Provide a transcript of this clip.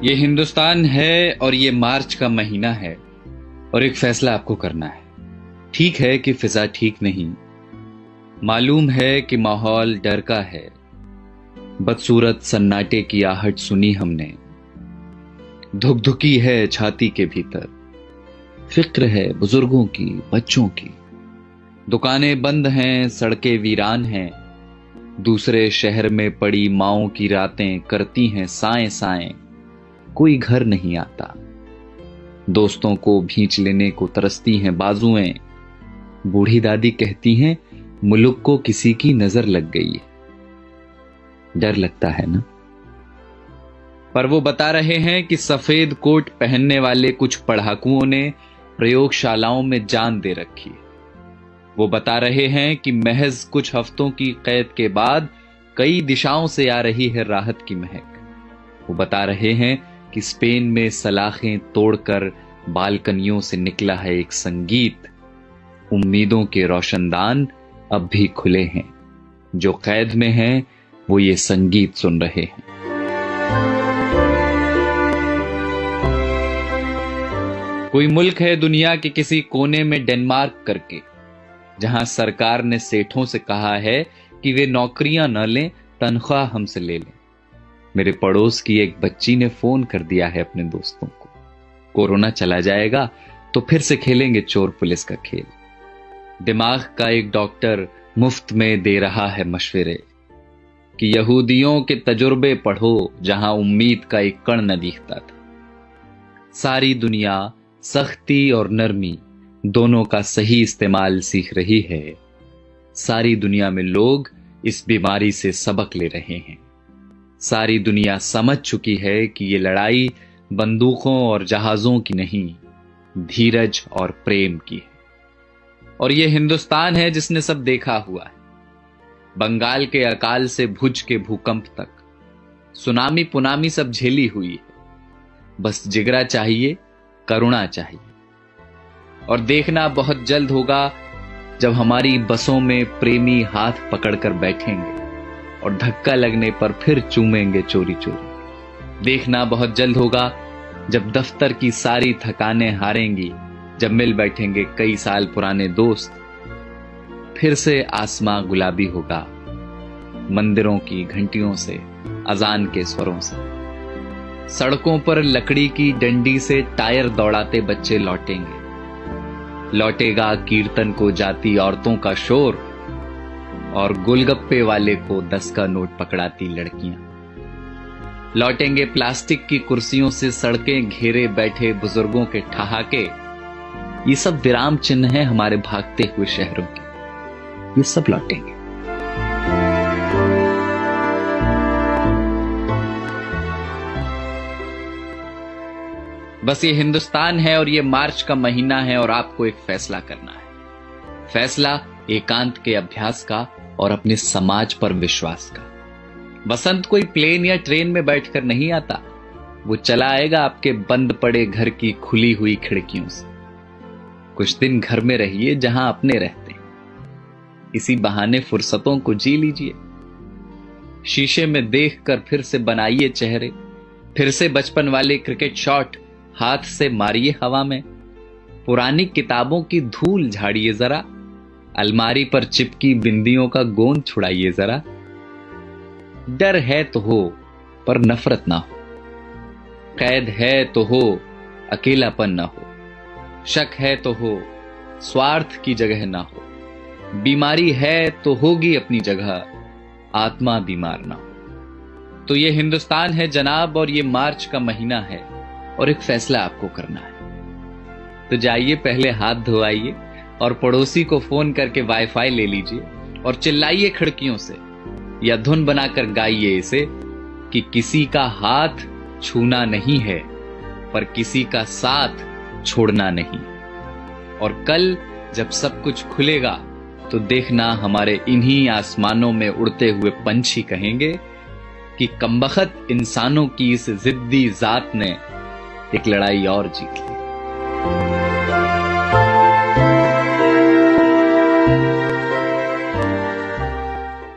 ये हिंदुस्तान है और ये मार्च का महीना है और एक फैसला आपको करना है। ठीक है कि फिजा ठीक नहीं, मालूम है कि माहौल डर का है। बदसूरत सन्नाटे की आहट सुनी हमने, धुकधुकी है छाती के भीतर। फिक्र है बुजुर्गों की, बच्चों की। दुकानें बंद हैं, सड़कें वीरान हैं। दूसरे शहर में पड़ी माओं की रातें करती हैं साएं साएं। कोई घर नहीं आता, दोस्तों को भींच लेने को तरसती हैं बाजुएं। बूढ़ी दादी कहती हैं मुल्क को किसी की नजर लग गई है। डर लगता है ना? पर वो बता रहे हैं कि सफेद कोट पहनने वाले कुछ पढ़ाकुओं ने प्रयोगशालाओं में जान दे रखी है। वो बता रहे हैं कि महज कुछ हफ्तों की कैद के बाद कई दिशाओं से आ रही है राहत की महक। वो बता रहे हैं कि स्पेन में सलाखें तोड़कर बालकनियों से निकला है एक संगीत। उम्मीदों के रोशनदान अब भी खुले हैं, जो कैद में हैं वो ये संगीत सुन रहे हैं। कोई मुल्क है दुनिया के किसी कोने में डेनमार्क करके, जहां सरकार ने सेठों से कहा है कि वे नौकरियां न लें, तनख्वाह हमसे ले लें। मेरे पड़ोस की एक बच्ची ने फोन कर दिया है अपने दोस्तों को, कोरोना चला जाएगा तो फिर से खेलेंगे चोर पुलिस का खेल। दिमाग का एक डॉक्टर मुफ्त में दे रहा है मशवरे कि यहूदियों के तजुर्बे पढ़ो जहां उम्मीद का एक कण न दिखता था। सारी दुनिया सख्ती और नरमी दोनों का सही इस्तेमाल सीख रही है। सारी दुनिया में लोग इस बीमारी से सबक ले रहे हैं। सारी दुनिया समझ चुकी है कि ये लड़ाई बंदूकों और जहाजों की नहीं, धीरज और प्रेम की है। और ये हिंदुस्तान है जिसने सब देखा हुआ है, बंगाल के अकाल से भुज के भूकंप तक, सुनामी पुनामी सब झेली हुई है। बस जिगरा चाहिए, करुणा चाहिए। और देखना बहुत जल्द होगा जब हमारी बसों में प्रेमी हाथ पकड़कर बैठेंगे और धक्का लगने पर फिर चूमेंगे चोरी चोरी। देखना बहुत जल्द होगा जब दफ्तर की सारी थकानें हारेंगी, जब मिल बैठेंगे कई साल पुराने दोस्त। फिर से आसमां गुलाबी होगा, मंदिरों की घंटियों से, अजान के स्वरों से। सड़कों पर लकड़ी की डंडी से टायर दौड़ाते बच्चे लौटेंगे। लौटेगा कीर्तन को जाती औरतों का शोर और गोलगप्पे वाले को 10 का नोट पकड़ाती लड़कियां। लौटेंगे प्लास्टिक की कुर्सियों से सड़कें घेरे बैठे बुजुर्गों के ठहाके। ये सब विराम चिन्ह हैं हमारे भागते हुए शहरों के। ये सब लौटेंगे। बस ये हिंदुस्तान है और ये मार्च का महीना है और आपको एक फैसला करना है। फैसला एकांत के अभ्यास का और अपने समाज पर विश्वास का। बसंत कोई प्लेन या ट्रेन में बैठकर नहीं आता, वो चला आएगा आपके बंद पड़े घर की खुली हुई खिड़कियों से। कुछ दिन घर में रहिए जहां अपने रहते हैं। इसी बहाने फुर्सतों को जी लीजिए। शीशे में देखकर फिर से बनाइए चेहरे। फिर से बचपन वाले क्रिकेट शॉट हाथ से मारिए हवा में। पुरानी किताबों की धूल झाड़िए जरा। अलमारी पर चिपकी बिंदियों का गोंद छुड़ाइए जरा। डर है तो हो पर नफरत ना हो। कैद है तो हो, अकेलापन ना हो। शक है तो हो, स्वार्थ की जगह ना हो। बीमारी है तो होगी अपनी जगह, आत्मा बीमार ना हो। तो ये हिंदुस्तान है जनाब और ये मार्च का महीना है और एक फैसला आपको करना है। तो जाइए पहले हाथ धोआइए और पड़ोसी को फोन करके वाईफाई ले लीजिए और चिल्लाइए खिड़कियों से या धुन बनाकर गाइए इसे कि किसी का हाथ छूना नहीं है पर किसी का साथ छोड़ना नहीं। और कल जब सब कुछ खुलेगा तो देखना हमारे इन्हीं आसमानों में उड़ते हुए पंछी कहेंगे कि कमबख्त इंसानों की इस जिद्दी जात ने एक लड़ाई और जीत ली।